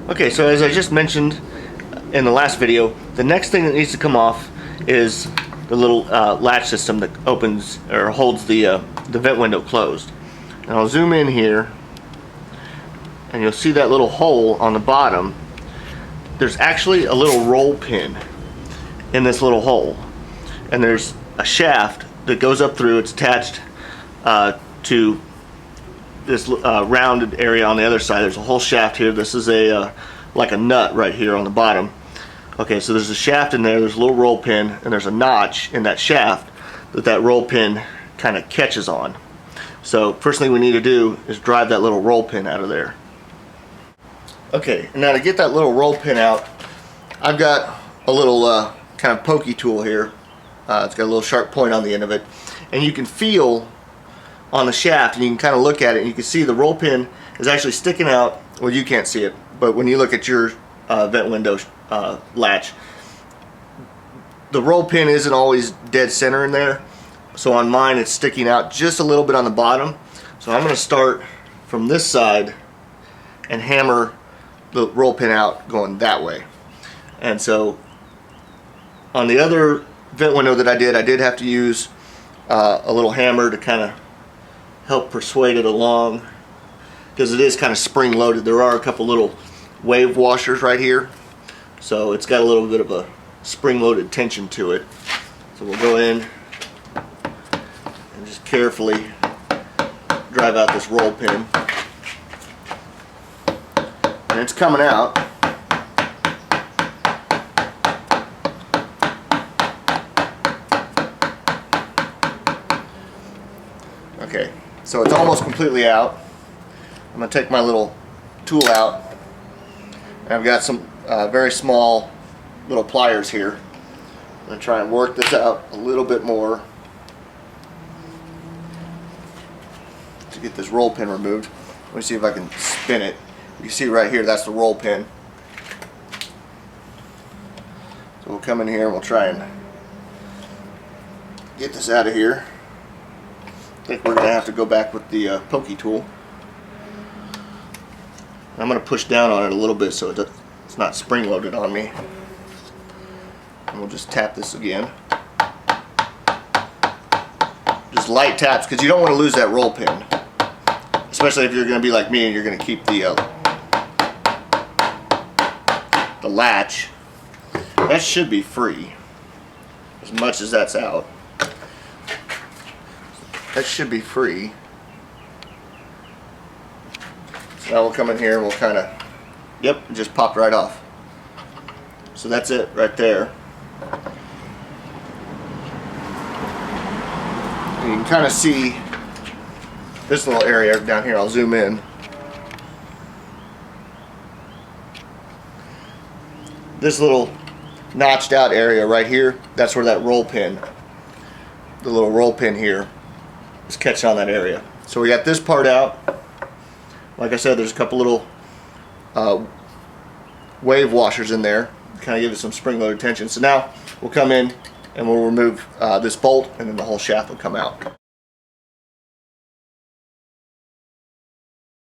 Okay, so as I just mentioned in the last video, the next thing that needs to come off is the little latch system that opens or holds the vent window closed. And I'll zoom in here, and you'll see that little hole on the bottom. There's actually a little roll pin in this little hole, and there's a shaft that goes up through. It's attached to this rounded area on the other side. There's a whole shaft here. This is a like a nut right here on the bottom. Okay, so there's a shaft in there, there's a little roll pin, and there's a notch in that shaft that roll pin kind of catches on. So first thing we need to do is drive that little roll pin out of there. Okay, now to get that little roll pin out, I've got a little kind of pokey tool here. It's got a little sharp point on the end of it, and you can feel on the shaft, and you can kind of look at it, and you can see the roll pin is actually sticking out. Well, you can't see it, but when you look at your vent window latch, the roll pin isn't always dead center in there. So on mine, it's sticking out just a little bit on the bottom. So I'm going to start from this side and hammer the roll pin out going that way. And so on the other vent window that I did have to use a little hammer to kind of help persuade it along, because it is kind of spring loaded. There are a couple little wave washers right here, so it's got a little bit of a spring loaded tension to it. So we'll go in and just carefully drive out this roll pin, and it's coming out. Okay, so it's almost completely out. I'm going to take my little tool out, and I've got some very small little pliers here. I'm going to try and work this out a little bit more to get this roll pin removed. Let me see if I can spin it. You can see right here, that's the roll pin. So we'll come in here and we'll try and get this out of here. I think we're going to have to go back with the pokey tool. I'm going to push down on it a little bit so it's not spring loaded on me. And we'll just tap this again. Just light taps, because you don't want to lose that roll pin. Especially if you're going to be like me and you're going to keep the latch. That should be free, as much as that's out. That should be free. So now we'll come in here and we'll kind of, yep, it just popped right off. So that's it right there. And you can kind of see this little area down here. I'll zoom in. This little notched out area right here, that's where that roll pin, the little roll pin here, is catching on that area. So we got this part out. Like I said, there's a couple little wave washers in there, kind of give it some spring-loaded tension. So now we'll come in and we'll remove this bolt, and then the whole shaft will come out.